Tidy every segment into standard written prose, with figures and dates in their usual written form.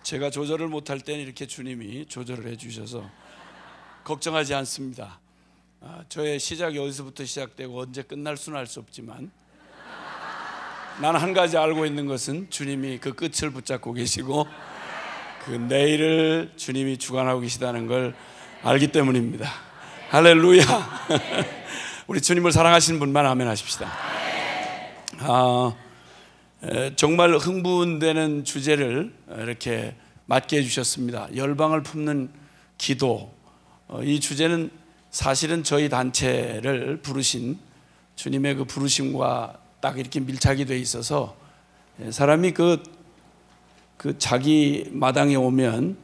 제가 조절을 못할 때는 이렇게 주님이 조절을 해주셔서 걱정하지 않습니다. 저의 시작이 어디서부터 시작되고 언제 끝날 수는 알 수 없지만 나는 한 가지 알고 있는 것은 주님이 그 끝을 붙잡고 계시고 그 내일을 주님이 주관하고 계시다는 걸 알기 때문입니다. 할렐루야. 우리 주님을 사랑하시는 분만 아멘 하십시다. 정말 흥분되는 주제를 이렇게 맡게 해주셨습니다. 열방을 품는 기도. 이 주제는 사실은 저희 단체를 부르신 주님의 그 부르심과 딱 이렇게 밀착이 돼 있어서 사람이 그 자기 마당에 오면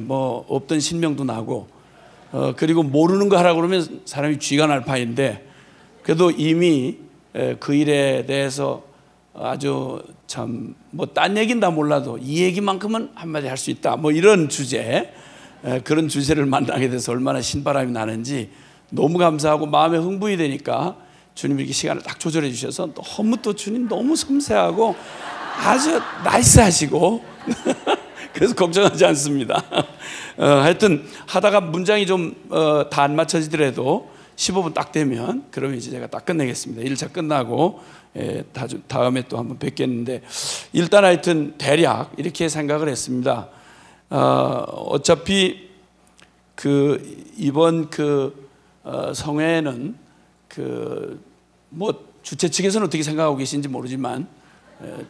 뭐 없던 신명도 나고 그리고 모르는 거 하라고 그러면 사람이 쥐가 날 판인데 그래도 이미 그 일에 대해서 아주 참 뭐 딴 얘기는 다 몰라도 이 얘기만큼은 한마디 할 수 있다 뭐 이런 주제, 그런 주제를 만나게 돼서 얼마나 신바람이 나는지 너무 감사하고 마음에 흥분이 되니까 주님이 이렇게 시간을 딱 조절해 주셔서 너무 또 주님 너무 섬세하고 아주 나이스하시고 그래서 걱정하지 않습니다. 하여튼 하다가 문장이 좀 다 안 맞춰지더라도 15분 딱 되면 그러면 이제 제가 딱 끝내겠습니다. 1차 끝나고 다음에 또 한번 뵙겠는데 일단 하여튼 대략 이렇게 생각을 했습니다. 어차피 이번 성회는 뭐 주최 측에서는 어떻게 생각하고 계신지 모르지만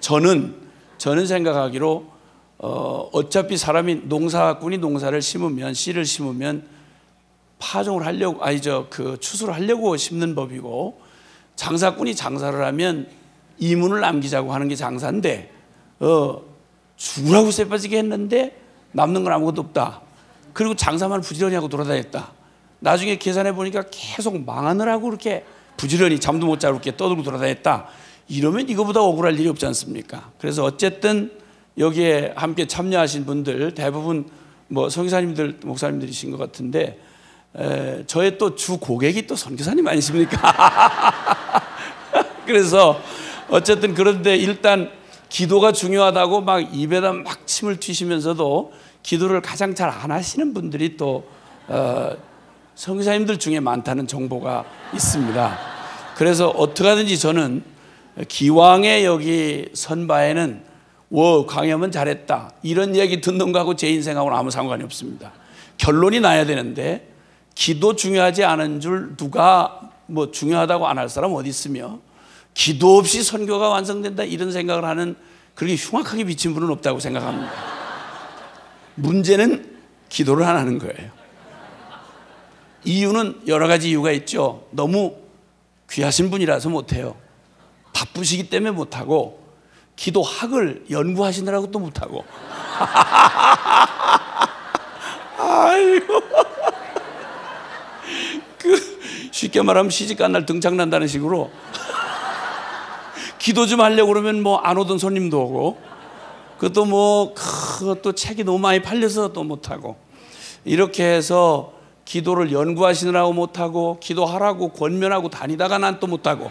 저는 생각하기로 어차피 사람이 농사꾼이 농사를 심으면 씨를 심으면 파종을 하려고 추수를 하려고 심는 법이고 장사꾼이 장사를 하면 이문을 남기자고 하는 게 장사인데 죽으라고 쇠 빠지게 했는데 남는 건 아무것도 없다. 그리고 장사만 부지런히 하고 돌아다녔다. 나중에 계산해 보니까 계속 망하느라고 그렇게 부지런히 잠도 못 자고 이렇게 떠들고 돌아다녔다. 이러면 이거보다 억울할 일이 없지 않습니까? 그래서 어쨌든 여기에 함께 참여하신 분들 대부분 뭐 선교사님들 목사님들이신 것 같은데 저의 또 주 고객이 또 선교사님 아니십니까? 그래서 어쨌든 그런데 일단 기도가 중요하다고 막 입에다 막 침을 튀시면서도 기도를 가장 잘 안 하시는 분들이 또 선교사님들 중에 많다는 정보가 있습니다. 그래서 어떻게 하든지 저는 기왕에 여기 선바에는 강연은 잘했다 이런 얘기 듣는 거하고 제 인생하고는 아무 상관이 없습니다. 결론이 나야 되는데 기도 중요하지 않은 줄 누가 뭐 중요하다고 안 할 사람 어디 있으며 기도 없이 선교가 완성된다 이런 생각을 하는 그렇게 흉악하게 비친 분은 없다고 생각합니다. 문제는 기도를 안 하는 거예요. 이유는 여러 가지 이유가 있죠. 너무 귀하신 분이라서 못해요. 바쁘시기 때문에 못하고 기도학을 연구하시느라고 또 못하고 아이고 쉽게 말하면 시집간 날 등창난다는 식으로 기도 좀 하려고 그러면 뭐 안 오던 손님도 오고 그것도 그것도 책이 너무 많이 팔려서 또 못하고 이렇게 해서 기도를 연구하시느라고 못하고 기도하라고 권면하고 다니다가 난 또 못하고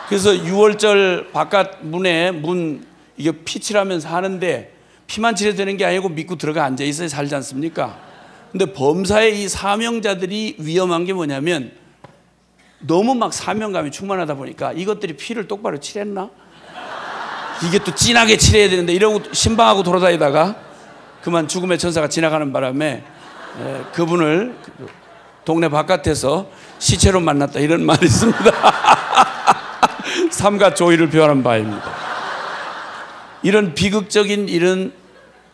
그래서 6월절 바깥 문 이게 피 칠하면서 하는데 피만 칠해야 되는 게 아니고 믿고 들어가 앉아 있어야 살지 않습니까? 근데 범사의 이 사명자들이 위험한 게 뭐냐면 너무 막 사명감이 충만하다 보니까 이것들이 피를 똑바로 칠했나? 이게 또 진하게 칠해야 되는데 이러고 신방하고 돌아다니다가 그만 죽음의 천사가 지나가는 바람에 그분을 동네 바깥에서 시체로 만났다 이런 말이 있습니다. 삼가 조의를 표현한 바입니다. 이런 비극적인 일은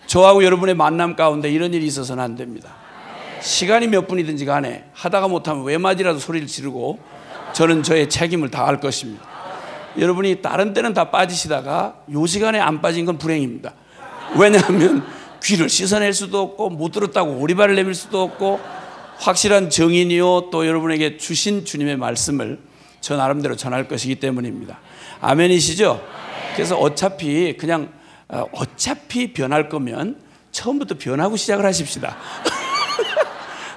저하고 여러분의 만남 가운데 이런 일이 있어서는 안 됩니다. 시간이 몇 분이든지 간에 하다가 못하면 외마디라도 소리를 지르고 저는 저의 책임을 다할 것입니다. 여러분이 다른 때는 다 빠지시다가 요 시간에 안 빠진 건 불행입니다. 왜냐하면 귀를 씻어낼 수도 없고 못 들었다고 오리발을 내밀 수도 없고 확실한 정인이요 또 여러분에게 주신 주님의 말씀을 저 나름대로 전할 것이기 때문입니다. 아멘이시죠? 그래서 어차피 변할 거면 처음부터 변하고 시작을 하십시다.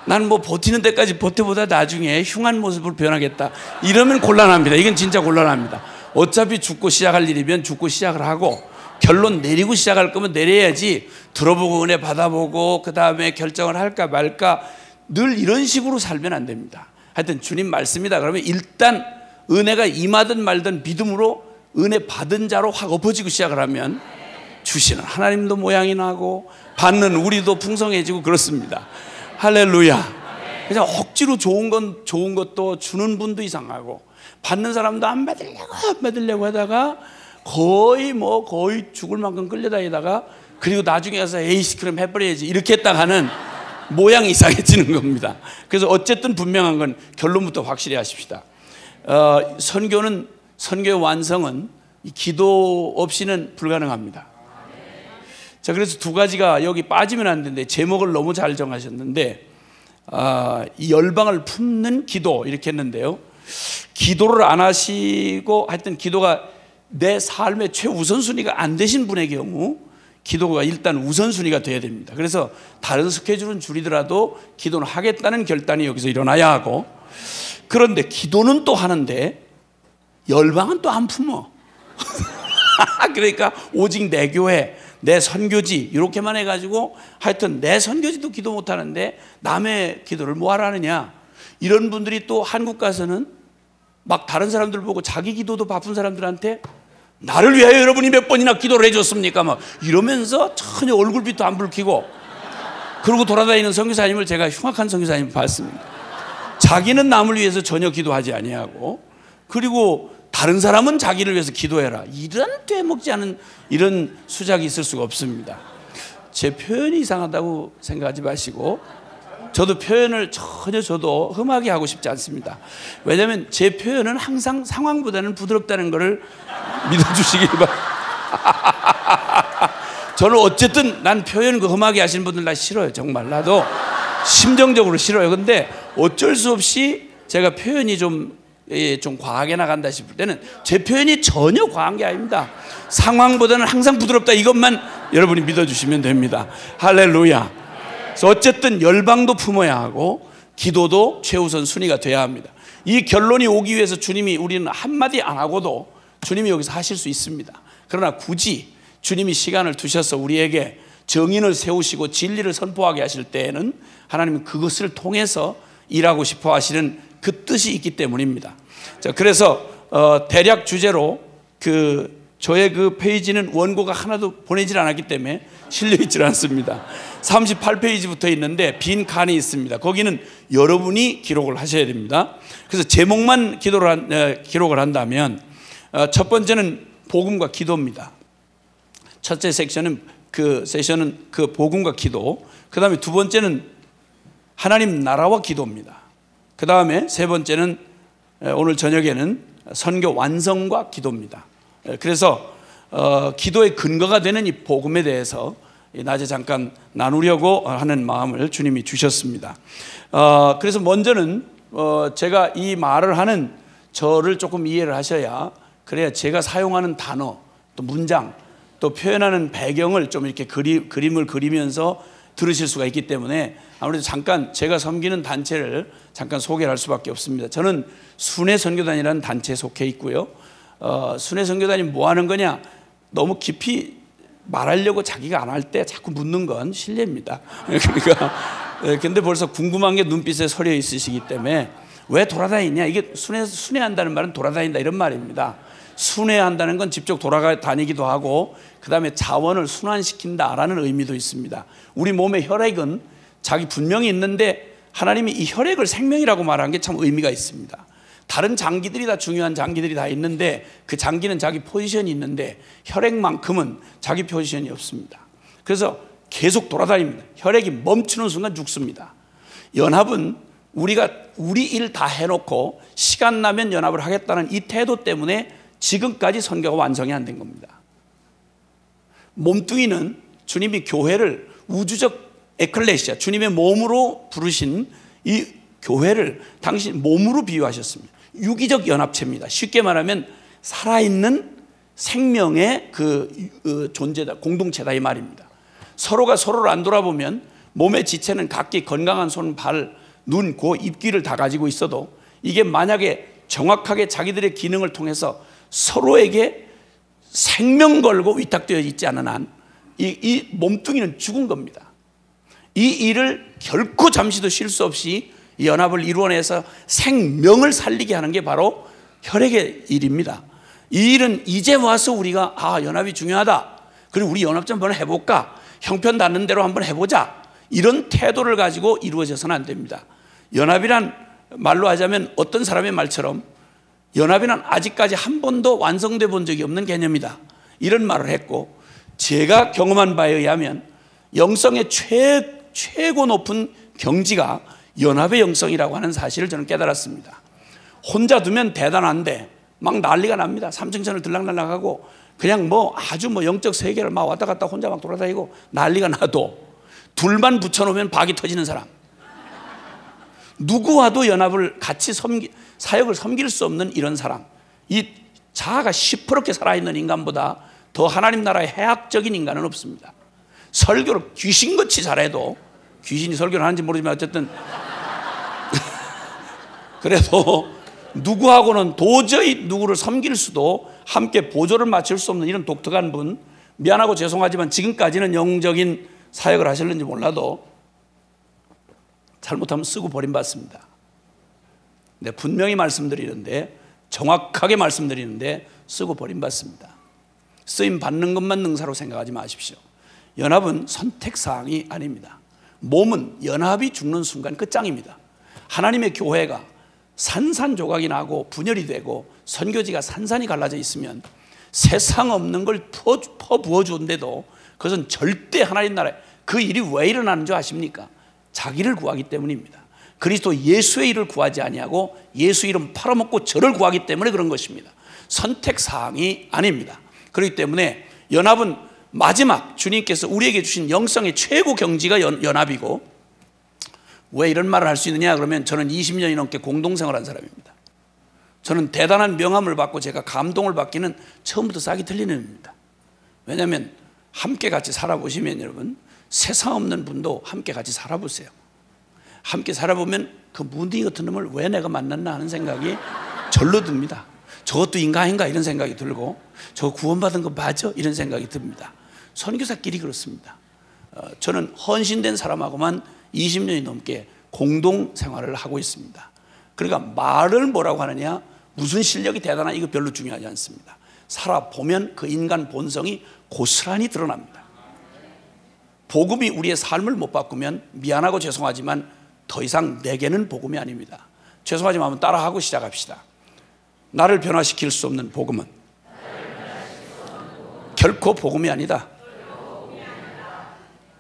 나는 뭐 버티는 데까지 버텨보다 나중에 흉한 모습으로 변하겠다 이러면 곤란합니다. 이건 진짜 곤란합니다. 어차피 죽고 시작할 일이면 죽고 시작을 하고 결론 내리고 시작할 거면 내려야지, 들어보고 은혜 받아보고 그 다음에 결정을 할까 말까 늘 이런 식으로 살면 안 됩니다. 하여튼 주님 말씀이다 그러면 일단 은혜가 임하든 말든 믿음으로 은혜 받은 자로 확 엎어지고 시작을 하면 주시는 하나님도 모양이 나고 받는 우리도 풍성해지고 그렇습니다. 할렐루야. 그냥 억지로 좋은 것도 주는 분도 이상하고 받는 사람도 안 받으려고 하다가 거의 죽을 만큼 끌려다니다가 그리고 나중에 가서 에이씨 그럼 해버려야지 이렇게 했다가 하는 모양이 이상해지는 겁니다. 그래서 어쨌든 분명한 건 결론부터 확실히 하십시다. 선교의 완성은 기도 없이는 불가능합니다. 자, 그래서 두 가지가 여기 빠지면 안 되는데 제목을 너무 잘 정하셨는데 이 열방을 품는 기도 이렇게 했는데요. 기도를 안 하시고 하여튼 기도가 내 삶의 최우선순위가 안 되신 분의 경우 기도가 일단 우선순위가 돼야 됩니다. 그래서 다른 스케줄은 줄이더라도 기도는 하겠다는 결단이 여기서 일어나야 하고, 그런데 기도는 또 하는데 열방은 또 안 품어. 그러니까 오직 내 교회, 내 선교지 이렇게만 해가지고 하여튼 내 선교지도 기도 못하는데 남의 기도를 뭐하러 하느냐, 이런 분들이 또 한국 가서는 막 다른 사람들 보고 자기 기도도 바쁜 사람들한테 나를 위하여 여러분이 몇 번이나 기도를 해줬습니까 막 이러면서 전혀 얼굴빛도 안 붉히고 그러고 돌아다니는 선교사님을 제가 흉악한 선교사님 봤습니다. 자기는 남을 위해서 전혀 기도하지 아니하고, 그리고 다른 사람은 자기를 위해서 기도해라, 이런 되먹지 않은 이런 수작이 있을 수가 없습니다. 제 표현이 이상하다고 생각하지 마시고, 저도 표현을 전혀 저도 험하게 하고 싶지 않습니다. 왜냐하면 제 표현은 항상 상황보다는 부드럽다는 것을 믿어주시기 바랍니다. 저는 어쨌든 난 표현 그 험하게 하시는 분들 나 싫어요. 정말 나도 심정적으로 싫어요. 근데 어쩔 수 없이 제가 표현이 좀 과하게 나간다 싶을 때는 제 표현이 전혀 과한 게 아닙니다. 상황보다는 항상 부드럽다, 이것만 여러분이 믿어주시면 됩니다. 할렐루야. 그래서 어쨌든 열방도 품어야 하고 기도도 최우선 순위가 돼야 합니다. 이 결론이 오기 위해서 주님이, 우리는 한마디 안 하고도 주님이 여기서 하실 수 있습니다. 그러나 굳이 주님이 시간을 두셔서 우리에게 정인을 세우시고 진리를 선포하게 하실 때에는 하나님은 그것을 통해서 일하고 싶어 하시는 그 뜻이 있기 때문입니다. 자, 그래서 대략 주제로 저의 그 페이지는 원고가 하나도 보내질 않았기 때문에 실려있질 않습니다. 38페이지부터 있는데 빈 칸이 있습니다. 거기는 여러분이 기록을 하셔야 됩니다. 그래서 제목만 기록을 한다면 첫 번째는 복음과 기도입니다. 첫째 세션은 그 복음과 기도, 그 다음에 두 번째는 하나님 나라와 기도입니다. 그 다음에 세 번째는 오늘 저녁에는 선교 완성과 기도입니다. 그래서 기도의 근거가 되는 이 복음에 대해서 낮에 잠깐 나누려고 하는 마음을 주님이 주셨습니다. 그래서 먼저는 제가 이 말을 하는 저를 조금 이해를 하셔야, 그래야 제가 사용하는 단어 또 문장 또 표현하는 배경을 좀 이렇게 그림을 그리면서 들으실 수가 있기 때문에 아무래도 잠깐 제가 섬기는 단체를 잠깐 소개를 할 수밖에 없습니다. 저는 순회선교단이라는 단체에 속해 있고요. 순회선교단이 뭐 하는 거냐, 너무 깊이 말하려고 자기가 안 할 때 자꾸 묻는 건 실례입니다. 그러니까 근데 벌써 궁금한 게 눈빛에 서려 있으시기 때문에 왜 돌아다니냐, 이게 순회한다는 말은 돌아다닌다 이런 말입니다. 순회한다는 건 직접 돌아다니기도 하고 그 다음에 자원을 순환시킨다라는 의미도 있습니다. 우리 몸의 혈액은 자기 분명히 있는데 하나님이 이 혈액을 생명이라고 말한 게 참 의미가 있습니다. 다른 장기들이 다 중요한 장기들이 다 있는데 그 장기는 자기 포지션이 있는데 혈액만큼은 자기 포지션이 없습니다. 그래서 계속 돌아다닙니다. 혈액이 멈추는 순간 죽습니다. 연합은 우리가 우리 일 다 해놓고 시간 나면 연합을 하겠다는 이 태도 때문에 지금까지 선교가 완성이 안 된 겁니다. 몸뚱이는 주님이 교회를 우주적 에클레시아, 주님의 몸으로 부르신 이 교회를 당신 몸으로 비유하셨습니다. 유기적 연합체입니다. 쉽게 말하면 살아있는 생명의 존재다, 공동체다 이 말입니다. 서로가 서로를 안 돌아보면 몸의 지체는 각기 건강한 손, 발, 눈, 코, 입, 귀를 다 가지고 있어도 이게 만약에 정확하게 자기들의 기능을 통해서 서로에게 생명 걸고 위탁되어 있지 않은 한 이 몸뚱이는 죽은 겁니다. 이 일을 결코 잠시도 쉴 수 없이 연합을 이루어내서 생명을 살리게 하는 게 바로 혈액의 일입니다. 이 일은 이제 와서 우리가 연합이 중요하다, 그리고 우리 연합 좀 한번 해볼까, 형편 닿는 대로 한번 해보자, 이런 태도를 가지고 이루어져서는 안 됩니다. 연합이란 말로 하자면 어떤 사람의 말처럼 연합이란 아직까지 한 번도 완성돼 본 적이 없는 개념이다, 이런 말을 했고, 제가 경험한 바에 의하면 영성의 최고 높은 경지가 연합의 영성이라고 하는 사실을 저는 깨달았습니다. 혼자 두면 대단한데 막 난리가 납니다. 삼층천을 들락날락하고 그냥 아주 영적 세계를 막 왔다 갔다 혼자 막 돌아다니고 난리가 나도, 둘만 붙여놓으면 박이 터지는 사람, 누구와도 연합을 같이 사역을 섬길 수 없는 이런 사람, 이 자아가 시퍼렇게 살아있는 인간보다 더 하나님 나라의 해악적인 인간은 없습니다. 설교를 귀신같이 잘해도, 귀신이 설교를 하는지 모르지만 어쨌든 그래도 누구하고는 도저히 누구를 섬길 수도, 함께 보조를 맞출 수 없는 이런 독특한 분, 미안하고 죄송하지만 지금까지는 영적인 사역을 하셨는지 몰라도 잘못하면 쓰고 버림받습니다. 네, 분명히 말씀드리는데, 정확하게 말씀드리는데 쓰고 버림받습니다. 쓰임 받는 것만 능사로 생각하지 마십시오. 연합은 선택사항이 아닙니다. 몸은 연합이 죽는 순간 끝장입니다. 하나님의 교회가 산산조각이 나고 분열이 되고 선교지가 산산이 갈라져 있으면 세상 없는 걸 퍼부어주는데도 그것은 절대 하나님 나라에, 그 일이 왜 일어나는 줄 아십니까? 자기를 구하기 때문입니다. 그리스도 예수의 일을 구하지 아니하고 예수 이름 팔아먹고 저를 구하기 때문에 그런 것입니다. 선택사항이 아닙니다. 그렇기 때문에 연합은 마지막 주님께서 우리에게 주신 영성의 최고 경지가 연합이고, 왜 이런 말을 할 수 있느냐 그러면 저는 20년이 넘게 공동생활한 사람입니다. 저는 대단한 명함을 받고 제가 감동을 받기는 처음부터 싹이 틀리는 일입니다. 왜냐하면 함께 같이 살아보시면 여러분, 세상 없는 분도 함께 같이 살아보세요. 함께 살아보면 그 무딩 같은 놈을 왜 내가 만났나 하는 생각이 절로 듭니다. 저것도 인간인가 이런 생각이 들고, 저 구원받은 거 맞아? 이런 생각이 듭니다. 선교사끼리 그렇습니다. 저는 헌신된 사람하고만 20년이 넘게 공동생활을 하고 있습니다. 그러니까 말을 뭐라고 하느냐, 무슨 실력이 대단한, 이거 별로 중요하지 않습니다. 살아보면 그 인간 본성이 고스란히 드러납니다. 복음이 우리의 삶을 못 바꾸면 미안하고 죄송하지만 더 이상 내게는 복음이 아닙니다. 죄송하지만 한번 따라하고 시작합시다. 나를 변화시킬 수 없는 복음은 결코 복음이 아니다.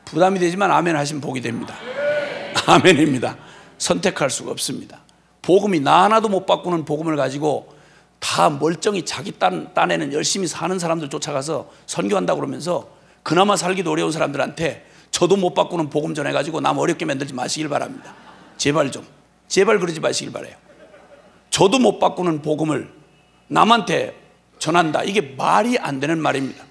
부담이 되지만 아멘 하시면 복이 됩니다. 아멘입니다. 선택할 수가 없습니다. 복음이 나 하나도 못 바꾸는 복음을 가지고 다 멀쩡히 자기 딴에는 열심히 사는 사람들 쫓아가서 선교한다고 그러면서 그나마 살기도 어려운 사람들한테 저도 못 바꾸는 복음 전해가지고 남 어렵게 만들지 마시길 바랍니다. 제발 그러지 마시길 바라요. 저도 못 바꾸는 복음을 남한테 전한다, 이게 말이 안 되는 말입니다.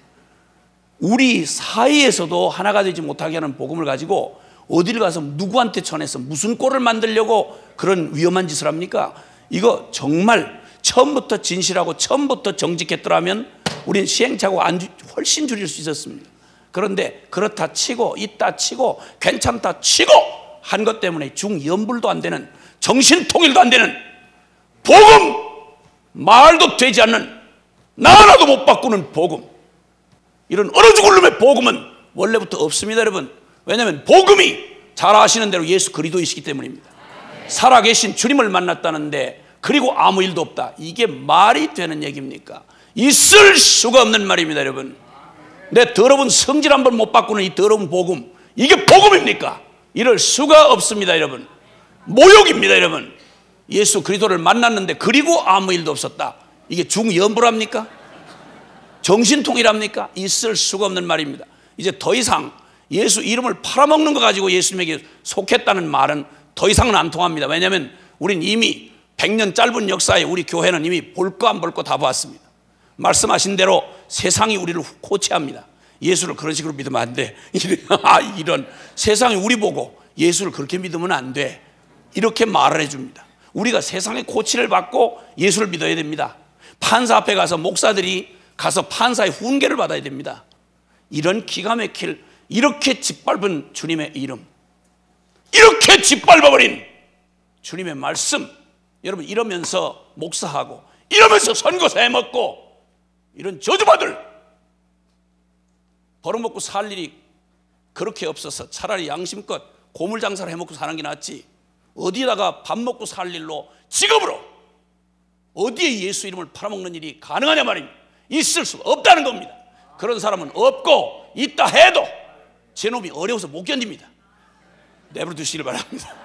우리 사이에서도 하나가 되지 못하게 하는 복음을 가지고 어딜 가서 누구한테 전해서 무슨 꼴을 만들려고 그런 위험한 짓을 합니까? 이거 정말 처음부터 진실하고 처음부터 정직했더라면 우린 시행착오 훨씬 줄일 수 있었습니다. 그런데 그렇다 치고 있다 치고 괜찮다 치고 한 것 때문에 중연불도 안 되는, 정신통일도 안 되는 복음, 말도 되지 않는, 나 하나도 못 바꾸는 복음, 이런 얼어 죽을 놈의 복음은 원래부터 없습니다, 여러분. 왜냐하면 복음이 잘 아시는 대로 예수 그리스도이시기 때문입니다. 살아계신 주님을 만났다는데 그리고 아무 일도 없다, 이게 말이 되는 얘기입니까? 있을 수가 없는 말입니다, 여러분. 내 더러운 성질 한번 못 바꾸는 이 더러운 복음, 이게 복음입니까? 이럴 수가 없습니다, 여러분. 모욕입니다, 여러분. 예수 그리스도를 만났는데 그리고 아무 일도 없었다, 이게 중연불합니까? 정신통일합니까? 있을 수가 없는 말입니다. 이제 더 이상 예수 이름을 팔아먹는 거 가지고 예수님에게 속했다는 말은 더 이상은 안 통합니다. 왜냐하면 우린 이미 100년 짧은 역사에 우리 교회는 이미 볼 거 안 볼 거 다 보았습니다. 말씀하신 대로 세상이 우리를 코치합니다. 예수를 그런 식으로 믿으면 안 돼. 이런 세상이 우리 보고 예수를 그렇게 믿으면 안 돼, 이렇게 말을 해줍니다. 우리가 세상의 코치를 받고 예수를 믿어야 됩니다. 판사 앞에 가서 목사들이 가서 판사의 훈계를 받아야 됩니다. 이런 기가 막힐, 이렇게 짓밟은 주님의 이름, 이렇게 짓밟아버린 주님의 말씀, 여러분 이러면서 목사하고 이러면서 선교사 해먹고 이런 저주받을, 벌어먹고 살 일이 그렇게 없어서 차라리 양심껏 고물장사를 해먹고 사는 게 낫지, 어디다가 밥 먹고 살 일로 직업으로 어디에 예수 이름을 팔아먹는 일이 가능하냐 말입니다. 있을 수가 없다는 겁니다. 그런 사람은 없고, 있다 해도 제놈이 어려워서 못 견딥니다. 내버려 두시길 바랍니다.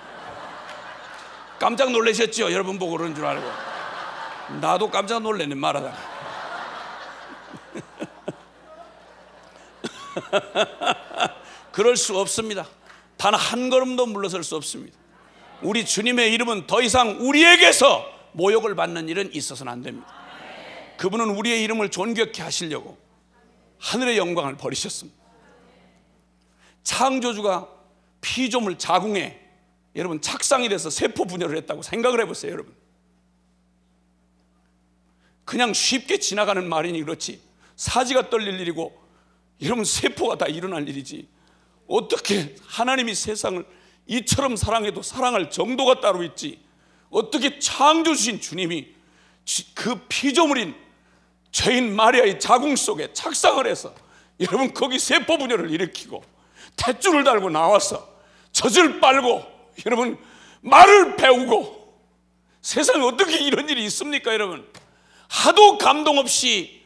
깜짝 놀라셨죠? 여러분 보고 그런 줄 알고. 나도 깜짝 놀랐네, 말하다가. 그럴 수 없습니다. 단 한 걸음도 물러설 수 없습니다. 우리 주님의 이름은 더 이상 우리에게서 모욕을 받는 일은 있어서는 안 됩니다. 그분은 우리의 이름을 존귀케 하시려고 하늘의 영광을 버리셨습니다. 창조주가 피조물 자궁에 여러분 착상이 돼서 세포 분열을 했다고 생각을 해보세요. 여러분 그냥 쉽게 지나가는 말이니 그렇지, 사지가 떨릴 일이고 이러면 세포가 다 일어날 일이지, 어떻게 하나님이 세상을 이처럼 사랑해도 사랑할 정도가 따로 있지, 어떻게 창조주신 주님이 그 피조물인 죄인 마리아의 자궁 속에 착상을 해서 여러분 거기 세포 분열을 일으키고 탯줄을 달고 나와서 젖을 빨고 여러분 말을 배우고, 세상에 어떻게 이런 일이 있습니까? 여러분 하도 감동 없이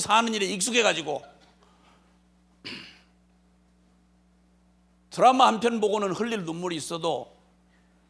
사는 일에 익숙해가지고 드라마 한 편 보고는 흘릴 눈물이 있어도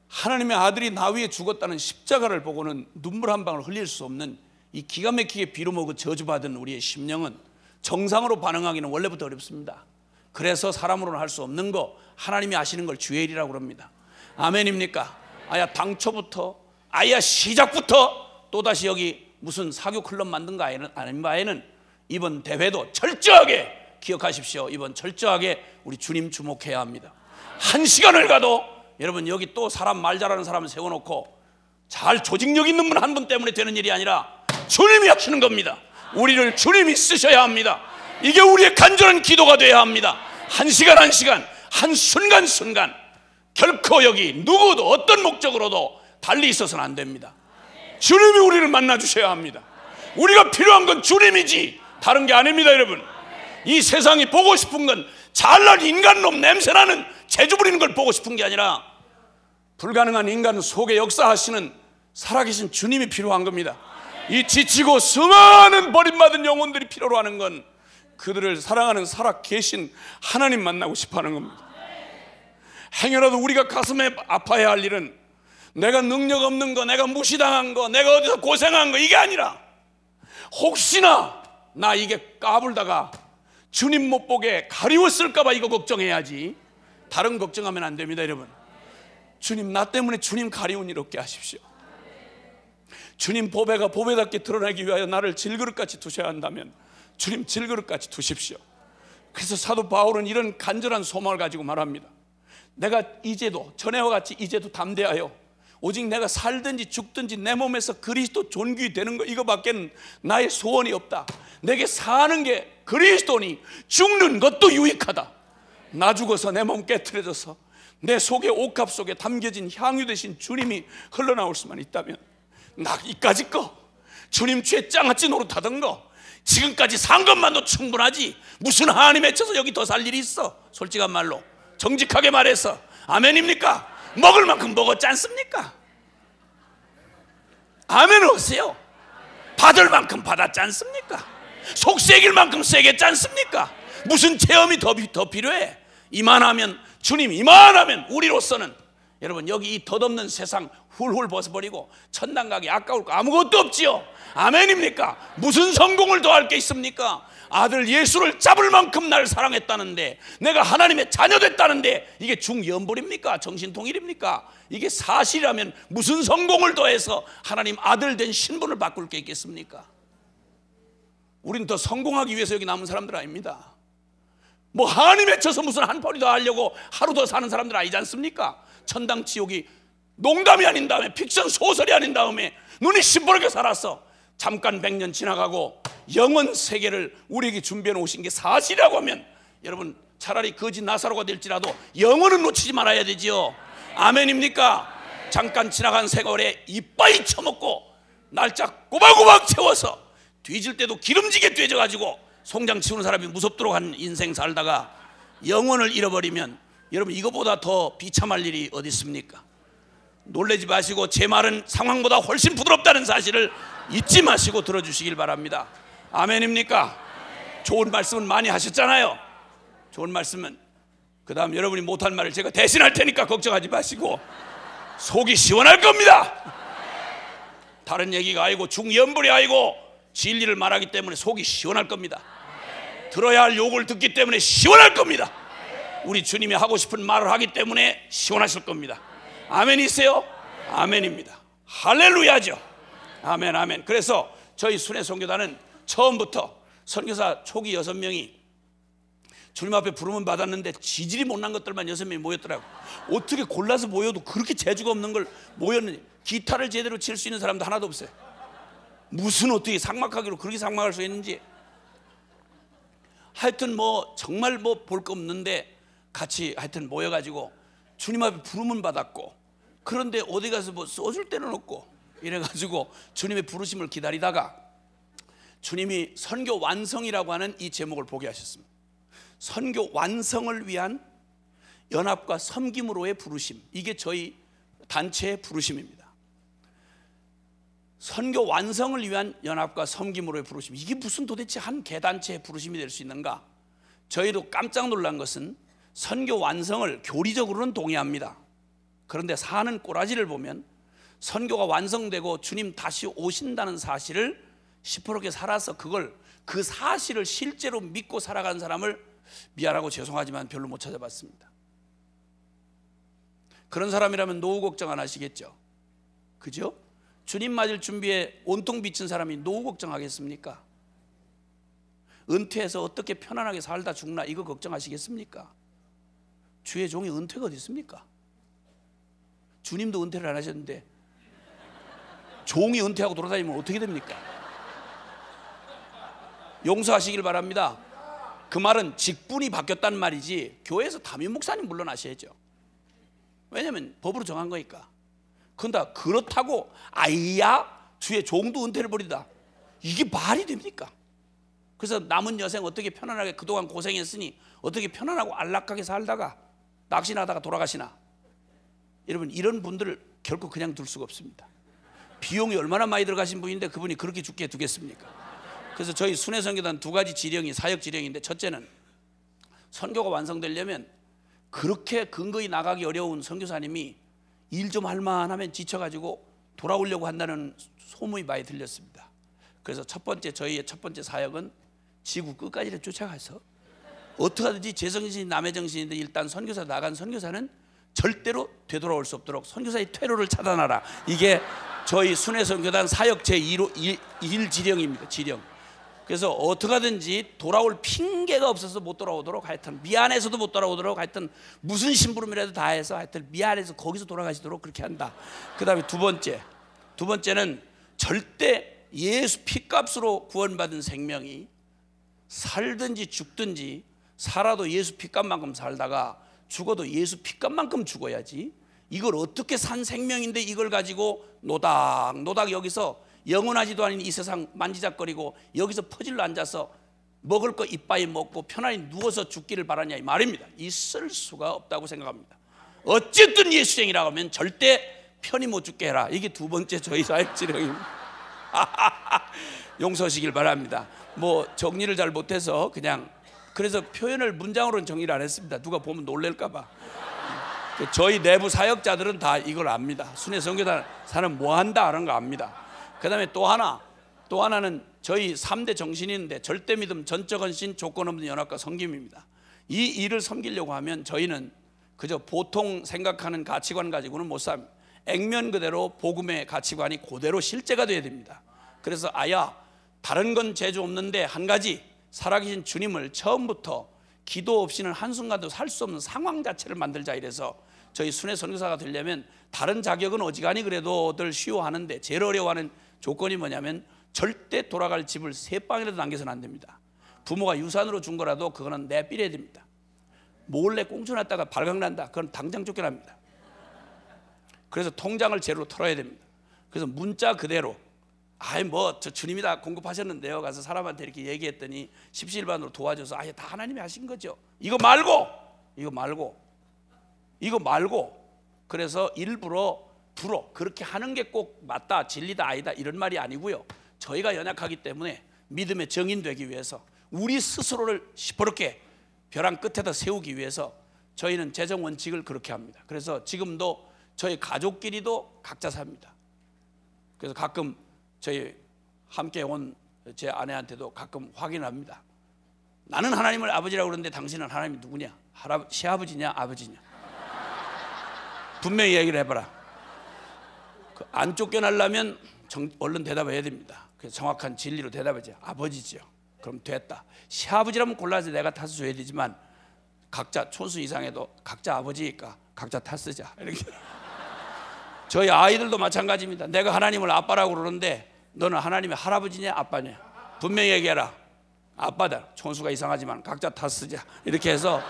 하나님의 아들이 나 위에 죽었다는 십자가를 보고는 눈물 한 방울 흘릴 수 없는 이 기가 막히게 비루먹고 저주받은 우리의 심령은 정상으로 반응하기는 원래부터 어렵습니다. 그래서 사람으로는 할 수 없는 거 하나님이 아시는 걸 주의 일이라고 그럽니다. 아멘입니까? 아야 당초부터, 아야 시작부터 또다시 여기 무슨 사교 클럽 만든 거 아닌 바에는 이번 대회도 철저하게 기억하십시오. 이번 철저하게 우리 주님 주목해야 합니다. 한 시간을 가도 여러분 여기 또 사람 말 잘하는 사람을 세워놓고 잘 조직력 있는 분 한 분 때문에 되는 일이 아니라 주님이 하시는 겁니다. 우리를 주님이 쓰셔야 합니다. 이게 우리의 간절한 기도가 되어야 합니다. 한 시간 한 시간, 한 순간 순간 결코 여기 누구도 어떤 목적으로도 달리 있어서는 안 됩니다. 주님이 우리를 만나 주셔야 합니다. 우리가 필요한 건 주님이지 다른 게 아닙니다. 여러분 이 세상이 보고 싶은 건 잘난 인간놈 냄새나는 재주 부리는 걸 보고 싶은 게 아니라 불가능한 인간 속에 역사하시는 살아계신 주님이 필요한 겁니다. 이 지치고 수많은 버림받은 영혼들이 필요로 하는 건 그들을 사랑하는 살아계신 하나님 만나고 싶어하는 겁니다. 행여라도 우리가 가슴에 아파야 할 일은 내가 능력 없는 거, 내가 무시당한 거, 내가 어디서 고생한 거, 이게 아니라 혹시나 나 이게 까불다가 주님 못 보게 가리웠을까 봐 이거 걱정해야지 다른 걱정하면 안 됩니다. 여러분 주님, 나 때문에 주님 가리운 일 없게 하십시오. 주님 보배가 보배답게 드러나기 위하여 나를 질그릇같이 두셔야 한다면 주님 질그릇같이 두십시오. 그래서 사도 바울은 이런 간절한 소망을 가지고 말합니다. 내가 이제도 전에와 같이 이제도 담대하여 오직 내가 살든지 죽든지 내 몸에서 그리스도 존귀 되는 거 이거밖에는 나의 소원이 없다. 내게 사는 게 그리스도니 죽는 것도 유익하다. 나 죽어서 내 몸 깨트려져서 내 속에 옥합 속에 담겨진 향유 되신 주님이 흘러나올 수만 있다면 나 이까짓 거 주님 죄 짱아찌 노릇하던 거 지금까지 산 것만도 충분하지 무슨 한이 맺혀서 여기 더 살 일이 있어. 솔직한 말로 정직하게 말해서 아멘입니까? 먹을 만큼 먹었지 않습니까? 아멘 하세요. 받을 만큼 받았지 않습니까? 속 새길 만큼 새겼지 않습니까? 무슨 체험이 더 필요해? 이만하면 주님 이만하면 우리로서는 여러분 여기 이 덧없는 세상 훌훌 벗어버리고 천당 가기 아까울 거 아무것도 없지요. 아멘입니까? 무슨 성공을 더할 게 있습니까? 아들 예수를 잡을 만큼 날 사랑했다는데, 내가 하나님의 자녀 됐다는데 이게 중연불입니까? 정신통일입니까? 이게 사실이라면 무슨 성공을 더해서 하나님 아들 된 신분을 바꿀 게 있겠습니까? 우리는 더 성공하기 위해서 여기 남은 사람들 아닙니다. 뭐 한이 맺혀서 무슨 한 펄이 더 하려고 하루 더 사는 사람들 아니지 않습니까? 천당 지옥이 농담이 아닌 다음에 픽션 소설이 아닌 다음에 눈이 시퍼렇게 살았어. 잠깐 100년 지나가고 영원 세계를 우리에게 준비해 놓으신 게 사실이라고 하면 여러분 차라리 거지 나사로가 될지라도 영원은 놓치지 말아야 되지요. 아멘입니까? 잠깐 지나간 세월에 이빠이 처먹고 날짜 꼬박꼬박 채워서 뒤질 때도 기름지게 뒤져가지고 송장 치우는 사람이 무섭도록 한 인생 살다가 영혼을 잃어버리면 여러분 이거보다 더 비참할 일이 어디 있습니까? 놀라지 마시고 제 말은 상황보다 훨씬 부드럽다는 사실을 잊지 마시고 들어주시길 바랍니다. 아멘입니까? 좋은 말씀은 많이 하셨잖아요. 좋은 말씀은 그 다음 여러분이 못한 말을 제가 대신할 테니까 걱정하지 마시고 속이 시원할 겁니다. 다른 얘기가 아니고 중연불이 아니고 진리를 말하기 때문에 속이 시원할 겁니다. 들어야 할 욕을 듣기 때문에 시원할 겁니다. 우리 주님이 하고 싶은 말을 하기 때문에 시원하실 겁니다. 아멘이세요? 아멘입니다. 할렐루야죠. 아멘 아멘. 그래서 저희 순회 선교단은 처음부터 선교사 초기 6명이 주님 앞에 부름은 받았는데 지질이 못난 것들만 6명이 모였더라고. 어떻게 골라서 모여도 그렇게 재주가 없는 걸 모였는지. 기타를 제대로 칠 수 있는 사람도 하나도 없어요. 무슨 어떻게 삭막하기로 그렇게 삭막할 수 있는지. 하여튼 뭐 정말 뭐 볼 거 없는데 같이 하여튼 모여가지고 주님 앞에 부름은 받았고, 그런데 어디 가서 뭐 써줄 데는 없고 이래가지고 주님의 부르심을 기다리다가 주님이 선교 완성이라고 하는 이 제목을 보게 하셨습니다. 선교 완성을 위한 연합과 섬김으로의 부르심, 이게 저희 단체의 부르심입니다. 선교 완성을 위한 연합과 섬김으로의 부르심, 이게 무슨 도대체 한 개단체의 부르심이 될 수 있는가? 저희도 깜짝 놀란 것은 선교 완성을 교리적으로는 동의합니다. 그런데 사는 꼬라지를 보면 선교가 완성되고 주님 다시 오신다는 사실을 시퍼렇게 살아서 그 사실을 실제로 믿고 살아간 사람을 미안하고 죄송하지만 별로 못 찾아봤습니다. 그런 사람이라면 노후 걱정 안 하시겠죠? 그죠? 주님 맞을 준비에 온통 비친 사람이 노후 걱정하겠습니까? 은퇴해서 어떻게 편안하게 살다 죽나 이거 걱정하시겠습니까? 주의 종이 은퇴가 어디 있습니까? 주님도 은퇴를 안 하셨는데 종이 은퇴하고 돌아다니면 어떻게 됩니까? 용서하시길 바랍니다. 그 말은 직분이 바뀌었단 말이지 교회에서 담임 목사님 물러나셔야죠. 왜냐하면 법으로 정한 거니까. 근데 그렇다고 아이야 주의 종도 은퇴를 벌이다, 이게 말이 됩니까? 그래서 남은 여생 어떻게 편안하게 그동안 고생했으니 어떻게 편안하고 안락하게 살다가 낙신하다가 돌아가시나? 여러분 이런 분들을 결코 그냥 둘 수가 없습니다. 비용이 얼마나 많이 들어가신 분인데 그분이 그렇게 죽게 두겠습니까? 그래서 저희 순회선교단 2가지 지령이 사역 지령인데, 첫째는 선교가 완성되려면 그렇게 근거히 나가기 어려운 선교사님이 일 좀 할 만하면 지쳐가지고 돌아오려고 한다는 소문이 많이 들렸습니다. 그래서 저희의 첫 번째 사역은 지구 끝까지를 쫓아가서 어떻게 하든지 제 정신이 남의 정신인데 일단 선교사 나간 선교사는 절대로 되돌아올 수 없도록 선교사의 퇴로를 차단하라. 이게 저희 순회선교단 사역 제1 지령입니다. 지령. 그래서 어떻게 하든지 돌아올 핑계가 없어서 못 돌아오도록, 하여튼 미안해서도 못 돌아오도록, 하여튼 무슨 심부름이라도 다 해서 하여튼 미안해서 거기서 돌아가시도록 그렇게 한다. 그 다음에 두 번째는 절대 예수 피값으로 구원받은 생명이 살든지 죽든지, 살아도 예수 피값만큼 살다가 죽어도 예수 피값만큼 죽어야지, 이걸 어떻게 산 생명인데 이걸 가지고 노닥노닥 여기서 영원하지도 않은 이 세상 만지작거리고 여기서 퍼질러 앉아서 먹을 거 이빠이 먹고 편안히 누워서 죽기를 바라냐 이 말입니다. 있을 수가 없다고 생각합니다. 어쨌든 예수쟁이라고 하면 절대 편히 못 죽게 해라. 이게 두 번째 저희 사역 지령입니다. 용서하시길 바랍니다. 뭐 정리를 잘 못해서 그냥, 그래서 표현을 문장으로는 정리를 안 했습니다. 누가 보면 놀랄까 봐. 저희 내부 사역자들은 다 이걸 압니다. 순회선교단 사는 뭐 한다 하는 거 압니다. 그 다음에 또 하나는 저희 3대 정신이 있는데 절대 믿음, 전적 헌신, 조건 없는 연합과 섬김입니다. 이 일을 섬기려고 하면 저희는 그저 보통 생각하는 가치관 가지고는 못 삽니다. 액면 그대로 복음의 가치관이 그대로 실제가 돼야 됩니다. 그래서 다른 건 재주 없는데 한 가지, 살아계신 주님을 처음부터 기도 없이는 한순간도 살 수 없는 상황 자체를 만들자 이래서 저희 순회 선교사가 되려면 다른 자격은 어지간히 그래도 늘 쉬워하는데 제일 어려워하는 조건이 뭐냐면 절대 돌아갈 집을 세 방이라도 남겨서는 안 됩니다. 부모가 유산으로 준 거라도 그거는 내버려야 됩니다. 몰래 꽁쳐놨다가 발각난다, 그건 당장 쫓겨납니다. 그래서 통장을 제로 털어야 됩니다. 그래서 문자 그대로 아이 뭐 저 주님이 다 공급하셨는데요, 가서 사람한테 이렇게 얘기했더니 십시일반으로 도와줘서 아예 다 하나님이 하신 거죠. 이거 말고 그래서 일부러 그렇게 하는 게 꼭 맞다, 진리다, 아니다 이런 말이 아니고요. 저희가 연약하기 때문에 믿음의 정인되기 위해서 우리 스스로를 시퍼렇게 벼랑 끝에다 세우기 위해서 저희는 재정 원칙을 그렇게 합니다. 그래서 지금도 저희 가족끼리도 각자 삽니다. 그래서 가끔 저희 함께 온 제 아내한테도 가끔 확인합니다. 나는 하나님을 아버지라고 그러는데 당신은 하나님이 누구냐? 시아버지냐 아버지냐? 분명히 얘기를 해봐라. 안 쫓겨나려면 얼른 대답해야 됩니다. 그래서 정확한 진리로 대답하지. 아버지죠. 그럼 됐다. 시아버지라면 골라서 내가 탓을 줘야 되지만 각자 촌수 이상해도 각자 아버지니까 각자 탓쓰자 이렇게. 저희 아이들도 마찬가지입니다. 내가 하나님을 아빠라고 그러는데 너는 하나님의 할아버지냐 아빠냐? 분명히 얘기해라. 아빠다. 촌수가 이상하지만 각자 탓쓰자 이렇게 해서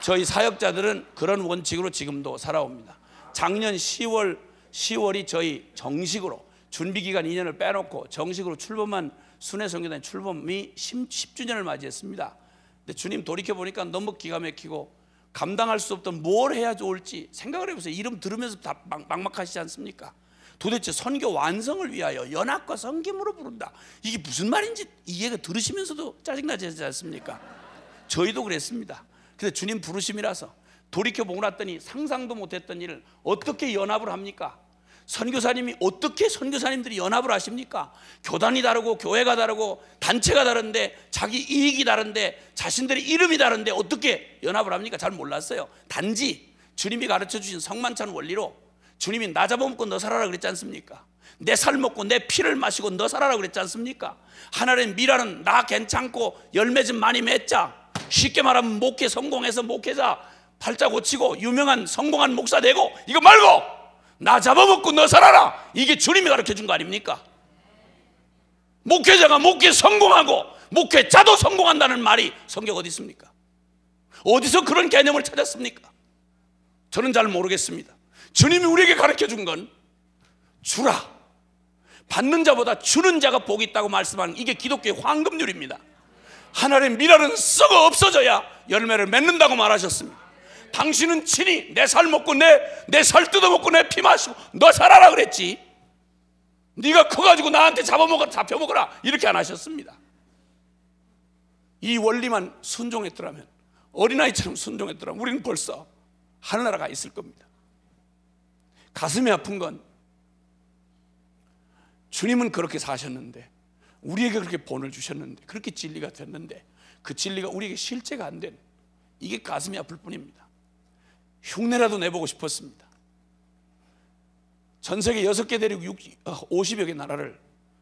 저희 사역자들은 그런 원칙으로 지금도 살아옵니다. 작년 10월이 저희 정식으로 준비기간 2년을 빼놓고 정식으로 출범한 순회선교단 출범이 10주년을 맞이했습니다. 근데 주님 돌이켜보니까 너무 기가 막히고 감당할 수 없던 뭘 해야 좋을지 생각을 해보세요. 이름 들으면서 다 막막하시지 않습니까? 도대체 선교 완성을 위하여 연합과 섬김으로 부른다, 이게 무슨 말인지 이 얘기 들으시면서도 짜증나지 않습니까? 저희도 그랬습니다. 근데 주님 부르심이라서 돌이켜보고 났더니 상상도 못했던 일을 어떻게 연합을 합니까? 선교사님이 어떻게 선교사님들이 연합을 하십니까? 교단이 다르고 교회가 다르고 단체가 다른데 자기 이익이 다른데 자신들의 이름이 다른데 어떻게 연합을 합니까? 잘 몰랐어요. 단지 주님이 가르쳐 주신 성만찬 원리로 주님이 나 잡아먹고 너 살아라 그랬지 않습니까? 내 살 먹고 내 피를 마시고 너 살아라 그랬지 않습니까? 하나님 미라는 나 괜찮고 열매 좀 많이 맺자. 쉽게 말하면 목회 성공해서 목회자 팔자 고치고 유명한 성공한 목사 되고, 이거 말고 나 잡아먹고 너 살아라, 이게 주님이 가르쳐준 거 아닙니까? 목회자가 목회 성공하고 목회자도 성공한다는 말이 성경 어디 있습니까? 어디서 그런 개념을 찾았습니까? 저는 잘 모르겠습니다. 주님이 우리에게 가르쳐준 건 주라, 받는 자보다 주는 자가 복이 있다고 말씀하는 이게 기독교의 황금률입니다. 하나님 미랄은 썩어 없어져야 열매를 맺는다고 말하셨습니다. 당신은 친히 내 살 먹고 내 살 뜯어먹고 내 피 마시고 너 살아라 그랬지, 네가 커가지고 나한테 잡혀먹어라 이렇게 안 하셨습니다. 이 원리만 순종했더라면, 어린아이처럼 순종했더라면 우리는 벌써 하늘나라가 있을 겁니다. 가슴이 아픈 건 주님은 그렇게 사셨는데, 우리에게 그렇게 본을 주셨는데, 그렇게 진리가 됐는데 그 진리가 우리에게 실제가 안 된, 이게 가슴이 아플 뿐입니다. 흉내라도 내보고 싶었습니다. 전 세계 6개 대륙 50여 개 나라를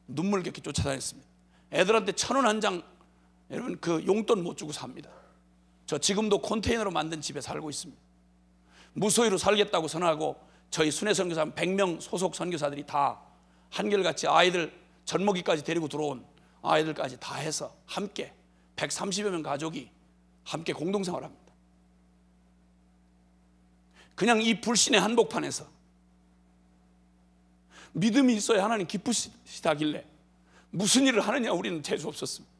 눈물겹게 쫓아다녔습니다. 애들한테 1,000원 한 장, 여러분 그 용돈 못 주고 삽니다. 저 지금도 컨테이너로 만든 집에 살고 있습니다. 무소유로 살겠다고 선언하고 저희 순회선교사 100명 소속 선교사들이 다 한결같이 아이들 젖먹이까지 데리고 들어온 아이들까지 다 해서 함께 130여 명 가족이 함께 공동생활합니다. 그냥 이 불신의 한복판에서 믿음이 있어야 하나님 기쁘시다길래 무슨 일을 하느냐 우리는 재수 없었습니다.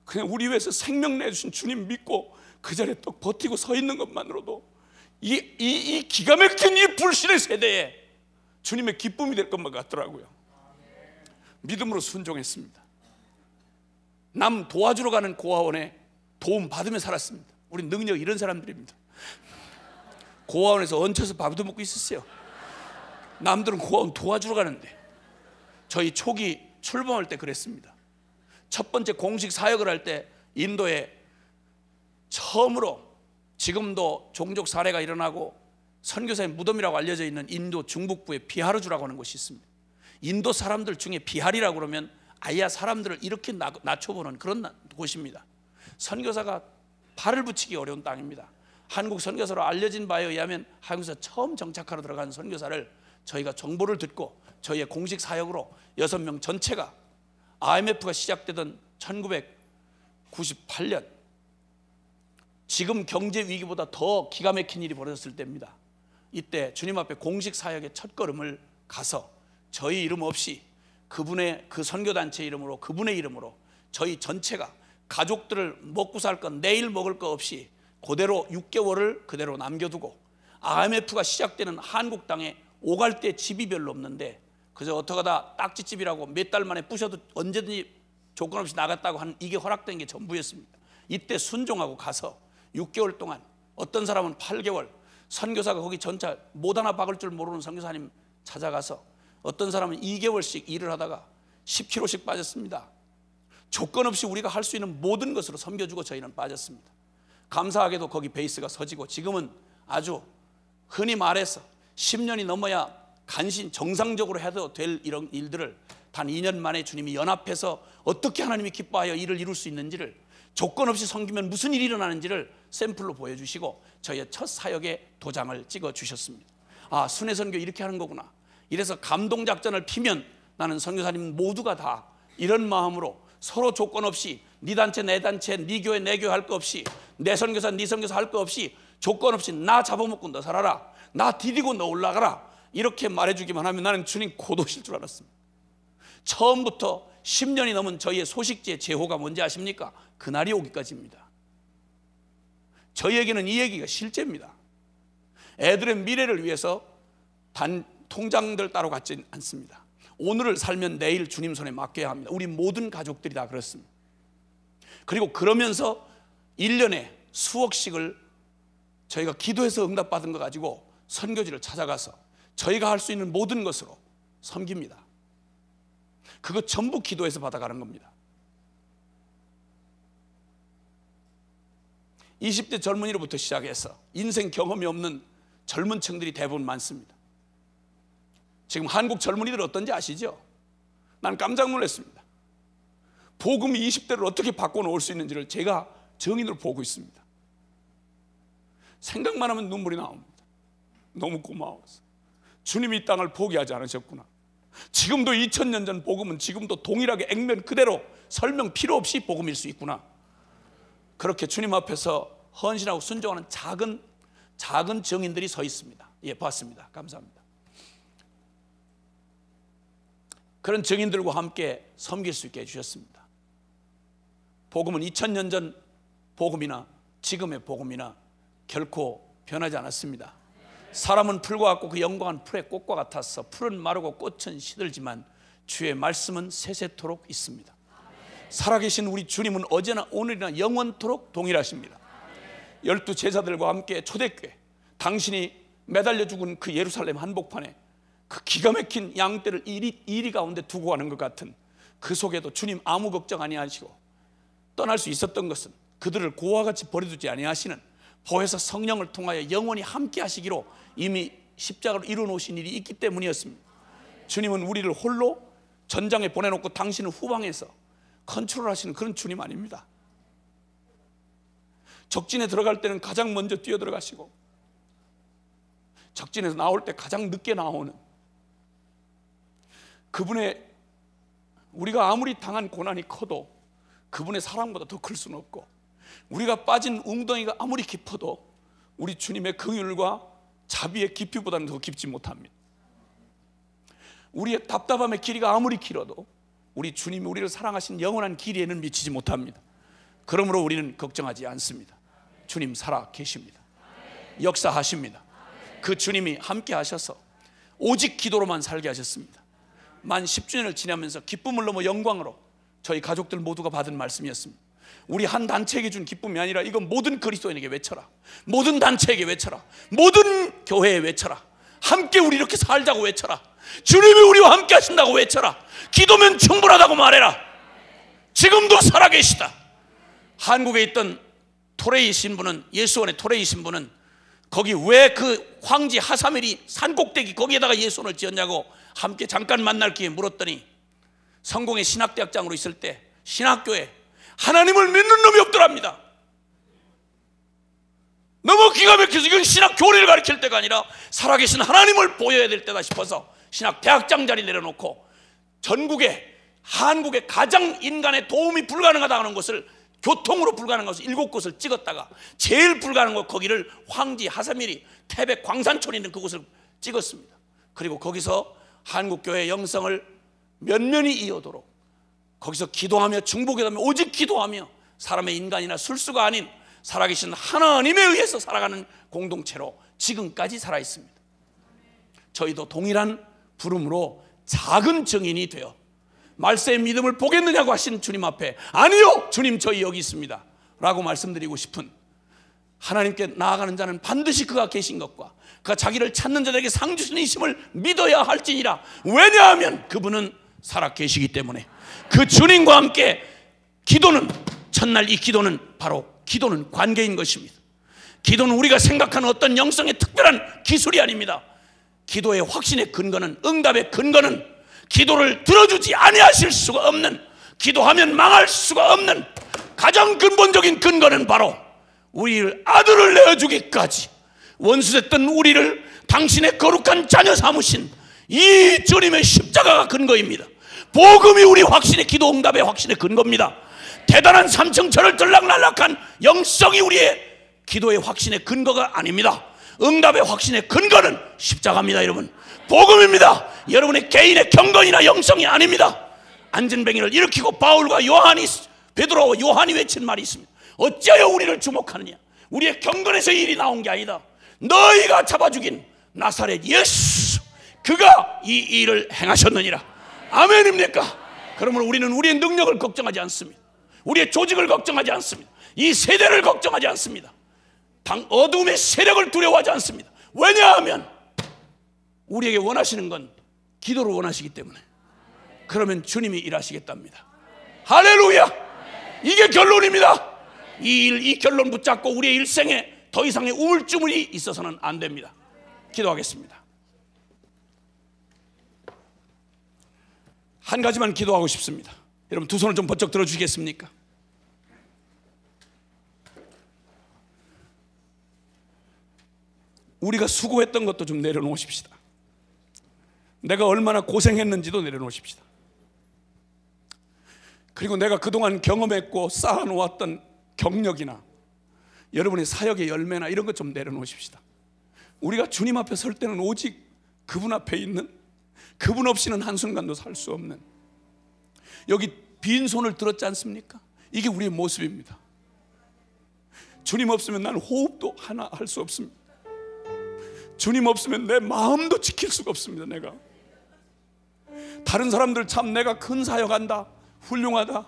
그냥 우리 위해서 생명 내주신 주님 믿고 그 자리에 또 버티고 서 있는 것만으로도 이 기가 막힌 이 불신의 세대에 주님의 기쁨이 될 것만 같더라고요. 믿음으로 순종했습니다. 남 도와주러 가는 고아원에 도움 받으며 살았습니다. 우리 능력 이런 사람들입니다. 고아원에서 얹혀서 밥도 먹고 있었어요. 남들은 고아원 도와주러 가는데 저희 초기 출범할 때 그랬습니다. 첫 번째 공식 사역을 할 때 인도에 처음으로, 지금도 종족 사례가 일어나고 선교사의 무덤이라고 알려져 있는 인도 중북부의 비하르주라고 하는 곳이 있습니다. 인도 사람들 중에 비하리라고 그러면 아예 사람들을 이렇게 낮춰보는 그런 곳입니다. 선교사가 발을 붙이기 어려운 땅입니다. 한국 선교사로 알려진 바에 의하면 한국에서 처음 정착하러 들어간 선교사를 저희가 정보를 듣고 저희의 공식 사역으로 6명 전체가 IMF가 시작되던 1998년, 지금 경제 위기보다 더 기가 막힌 일이 벌어졌을 때입니다. 이때 주님 앞에 공식 사역의 첫걸음을 가서 저희 이름 없이 그분의 그 선교단체 이름으로, 그분의 이름으로 저희 전체가 가족들을 먹고 살 건, 내일 먹을 거 없이 그대로 6개월을 그대로 남겨두고, IMF가 시작되는 한국 땅에 오갈 때 집이 별로 없는데 그저 어떡하다 딱지집이라고 몇 달 만에 부셔도 언제든지 조건 없이 나갔다고 하는, 이게 허락된 게 전부였습니다. 이때 순종하고 가서 6개월 동안, 어떤 사람은 8개월, 선교사가 거기 전차 못 하나 박을 줄 모르는 선교사님 찾아가서 어떤 사람은 2개월씩 일을 하다가 10kg씩 빠졌습니다. 조건 없이 우리가 할 수 있는 모든 것으로 섬겨주고 저희는 빠졌습니다. 감사하게도 거기 베이스가 서지고 지금은 아주 흔히 말해서 10년이 넘어야 간신 정상적으로 해도 될 이런 일들을 단 2년 만에 주님이 연합해서 어떻게 하나님이 기뻐하여 일을 이룰 수 있는지를, 조건 없이 섬기면 무슨 일이 일어나는지를 샘플로 보여주시고 저희의 첫 사역의 도장을 찍어주셨습니다. 아, 순회선교 이렇게 하는 거구나. 이래서 감동작전을 피면 나는 선교사님 모두가 다 이런 마음으로 서로 조건 없이 네 단체 내 단체, 네 교회 내 교회 할 거 없이, 내 선교사 네 선교사 할 거 없이 조건 없이 나 잡아먹고 너 살아라, 나 디디고 너 올라가라, 이렇게 말해주기만 하면 나는 주님 곧 오실 줄 알았습니다. 처음부터 10년이 넘은 저희의 소식지의 제호가 뭔지 아십니까? 그날이 오기까지입니다. 저희에게는 이 얘기가 실제입니다. 애들의 미래를 위해서 단 통장들 따로 갖지 않습니다. 오늘을 살면 내일 주님 손에 맡겨야 합니다. 우리 모든 가족들이 다 그렇습니다. 그리고 그러면서 1년에 수억씩을 저희가 기도해서 응답받은 거 가지고 선교지를 찾아가서 저희가 할 수 있는 모든 것으로 섬깁니다. 그거 전부 기도해서 받아가는 겁니다. 20대 젊은이로부터 시작해서 인생 경험이 없는 젊은 층들이 대부분 많습니다. 지금 한국 젊은이들 어떤지 아시죠? 난 깜짝 놀랐습니다. 복음이 20대를 어떻게 바꿔놓을 수 있는지를 제가 정인으로 보고 있습니다. 생각만 하면 눈물이 나옵니다. 너무 고마워서 주님이 이 땅을 포기하지 않으셨구나. 지금도 2000년 전 복음은 지금도 동일하게 액면 그대로 설명 필요 없이 복음일 수 있구나. 그렇게 주님 앞에서 헌신하고 순종하는 작은 정인들이 서 있습니다. 예, 봤습니다. 감사합니다. 그런 정인들과 함께 섬길 수 있게 해주셨습니다. 복음은 2000년 전 복음이나 지금의 복음이나 결코 변하지 않았습니다. 사람은 풀과 같고 그 영광은 풀의 꽃과 같아서 풀은 마르고 꽃은 시들지만 주의 말씀은 세세토록 있습니다. 살아계신 우리 주님은 어제나 오늘이나 영원토록 동일하십니다. 12 제자들과 함께 초대교회, 당신이 매달려 죽은 그 예루살렘 한복판에 그 기가 막힌 양떼를 이리 가운데 두고 가는 것 같은 그 속에도 주님 아무 걱정 아니하시고 떠날 수 있었던 것은 그들을 고와 같이 버려두지 아니하시는 보혜사 성령을 통하여 영원히 함께 하시기로 이미 십자가로 이루어놓으신 일이 있기 때문이었습니다. 주님은 우리를 홀로 전장에 보내놓고 당신은 후방에서 컨트롤하시는 그런 주님 아닙니다. 적진에 들어갈 때는 가장 먼저 뛰어들어가시고 적진에서 나올 때 가장 늦게 나오는 그분의, 우리가 아무리 당한 고난이 커도 그분의 사랑보다 더 클 수는 없고, 우리가 빠진 웅덩이가 아무리 깊어도 우리 주님의 긍휼과 자비의 깊이보다는 더 깊지 못합니다. 우리의 답답함의 길이가 아무리 길어도 우리 주님이 우리를 사랑하신 영원한 길이에는 미치지 못합니다. 그러므로 우리는 걱정하지 않습니다. 주님 살아 계십니다. 역사하십니다. 그 주님이 함께 하셔서 오직 기도로만 살게 하셨습니다. 만 10주년을 지나면서 기쁨을 넘어 영광으로 저희 가족들 모두가 받은 말씀이었습니다. 우리 한 단체에게 준 기쁨이 아니라 이건 모든 그리스도인에게 외쳐라. 모든 단체에게 외쳐라. 모든 교회에 외쳐라. 함께 우리 이렇게 살자고 외쳐라. 주님이 우리와 함께 하신다고 외쳐라. 기도면 충분하다고 말해라. 지금도 살아계시다. 한국에 있던 토레이 신부는, 예수원의 토레이 신부는 거기 왜 그 황지 하사멜이 산꼭대기 거기에다가 예수원을 지었냐고 함께 잠깐 만날 기회에 물었더니, 성공의 신학대학장으로 있을 때 신학교에 하나님을 믿는 놈이 없더랍니다. 너무 기가 막혀서 이건 신학 교리를 가르칠 때가 아니라 살아계신 하나님을 보여야 될 때다 싶어서 신학 대학장 자리 내려놓고 전국에 한국의 가장 인간의 도움이 불가능하다는 것을, 교통으로 불가능한 것을 7곳을 찍었다가 제일 불가능한 것, 거기를 황지, 하사미리, 태백, 광산촌 있는 그곳을 찍었습니다. 그리고 거기서 한국교회 영성을 면면이 이어도록 거기서 기도하며 중보기도하며 오직 기도하며 사람의 인간이나 술수가 아닌 살아계신 하나님에 의해서 살아가는 공동체로 지금까지 살아있습니다. 저희도 동일한 부름으로 작은 증인이 되어 말세의 믿음을 보겠느냐고 하신 주님 앞에 아니요 주님 저희 여기 있습니다 라고 말씀드리고 싶은, 하나님께 나아가는 자는 반드시 그가 계신 것과 그가 자기를 찾는 자들에게 상 주시는 이심을 믿어야 할지니라. 왜냐하면 그분은 살아 계시기 때문에. 그 주님과 함께 기도는, 첫날 이 기도는 바로 기도는 관계인 것입니다. 기도는 우리가 생각하는 어떤 영성의 특별한 기술이 아닙니다. 기도의 확신의 근거는, 응답의 근거는 기도를 들어주지 아니하실 수가 없는, 기도하면 망할 수가 없는 가장 근본적인 근거는 바로 우리를 아들을 내어주기까지 원수됐던 우리를 당신의 거룩한 자녀 삼으신 이 주님의 십자가가 근거입니다. 복음이 우리 확신의 기도 응답의 확신의 근거입니다. 대단한 삼층천을 들락날락한 영성이 우리의 기도의 확신의 근거가 아닙니다. 응답의 확신의 근거는 십자가입니다. 여러분, 복음입니다. 여러분의 개인의 경건이나 영성이 아닙니다. 안전뱅이를 일으키고 바울과 요한이, 베드로와 요한이 외친 말이 있습니다. 어찌하여 우리를 주목하느냐. 우리의 경건에서 일이 나온 게 아니다. 너희가 잡아 죽인 나사렛 예수, 그가 이 일을 행하셨느니라. 아멘입니까? 그러면 우리는 우리의 능력을 걱정하지 않습니다. 우리의 조직을 걱정하지 않습니다. 이 세대를 걱정하지 않습니다. 어둠의 세력을 두려워하지 않습니다. 왜냐하면 우리에게 원하시는 건 기도를 원하시기 때문에. 그러면 주님이 일하시겠답니다. 할렐루야! 이게 결론입니다. 이 결론 붙잡고 우리의 일생에 더 이상의 우물쭈물이 있어서는 안 됩니다. 기도하겠습니다. 한 가지만 기도하고 싶습니다. 여러분 두 손을 좀 번쩍 들어주시겠습니까? 우리가 수고했던 것도 좀 내려놓으십시다. 내가 얼마나 고생했는지도 내려놓으십시다. 그리고 내가 그동안 경험했고 쌓아놓았던 경력이나 여러분의 사역의 열매나 이런 것 좀 내려놓으십시다. 우리가 주님 앞에 설 때는 오직 그분 앞에 있는, 그분 없이는 한순간도 살 수 없는, 여기 빈손을 들었지 않습니까? 이게 우리의 모습입니다. 주님 없으면 나는 호흡도 하나 할 수 없습니다. 주님 없으면 내 마음도 지킬 수가 없습니다. 내가 다른 사람들 참 내가 큰 사역한다, 훌륭하다,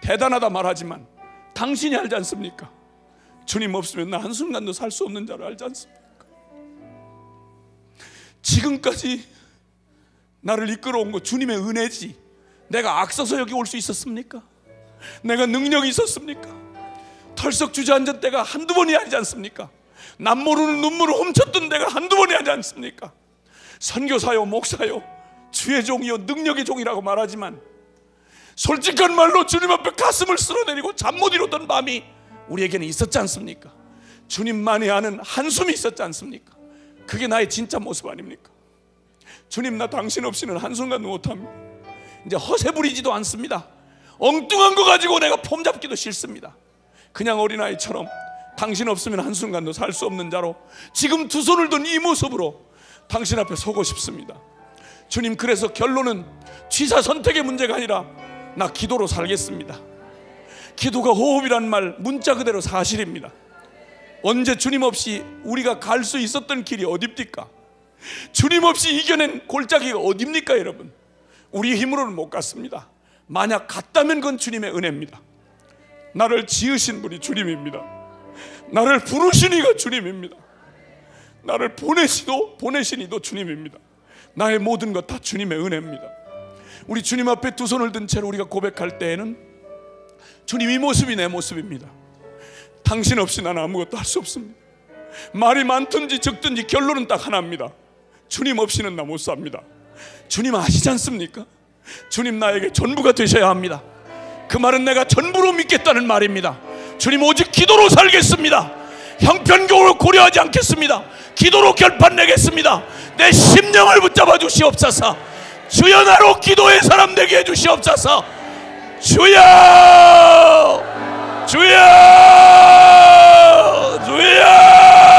대단하다 말하지만 당신이 알지 않습니까? 주님 없으면 나 한순간도 살 수 없는 자를 알지 않습니까? 지금까지 나를 이끌어온 거 주님의 은혜지, 내가 악서서 여기 올 수 있었습니까? 내가 능력이 있었습니까? 털썩 주저앉은 때가 한두 번이 아니지 않습니까? 남 모르는 눈물을 훔쳤던 때가 한두 번이 아니지 않습니까? 선교사요, 목사요, 주의 종이요, 능력의 종이라고 말하지만 솔직한 말로 주님 앞에 가슴을 쓸어내리고 잠 못 이루던 밤이 우리에게는 있었지 않습니까? 주님만이 아는 한숨이 있었지 않습니까? 그게 나의 진짜 모습 아닙니까? 주님, 나 당신 없이는 한순간도 못합니다. 이제 허세 부리지도 않습니다. 엉뚱한 거 가지고 내가 폼 잡기도 싫습니다. 그냥 어린아이처럼 당신 없으면 한순간도 살 수 없는 자로 지금 두 손을 든 이 모습으로 당신 앞에 서고 싶습니다. 주님, 그래서 결론은 취사 선택의 문제가 아니라 나 기도로 살겠습니다. 기도가 호흡이란 말 문자 그대로 사실입니다. 언제 주님 없이 우리가 갈 수 있었던 길이 어딥니까? 주님 없이 이겨낸 골짜기가 어딥니까? 여러분, 우리 힘으로는 못 갔습니다. 만약 갔다면 그건 주님의 은혜입니다. 나를 지으신 분이 주님입니다. 나를 부르신 이가 주님입니다. 나를 보내신 이도 주님입니다. 나의 모든 것 다 주님의 은혜입니다. 우리 주님 앞에 두 손을 든 채로 우리가 고백할 때에는 주님, 이 모습이 내 모습입니다. 당신 없이 나는 아무것도 할 수 없습니다. 말이 많든지 적든지 결론은 딱 하나입니다. 주님 없이는 나 못 삽니다. 주님 아시지 않습니까? 주님, 나에게 전부가 되셔야 합니다. 그 말은 내가 전부로 믿겠다는 말입니다. 주님, 오직 기도로 살겠습니다. 형편경으로 고려하지 않겠습니다. 기도로 결판 내겠습니다. 내 심령을 붙잡아 주시옵소서. 주여 나로 기도의 사람 되게 해주시옵소서. 주여 주여 주여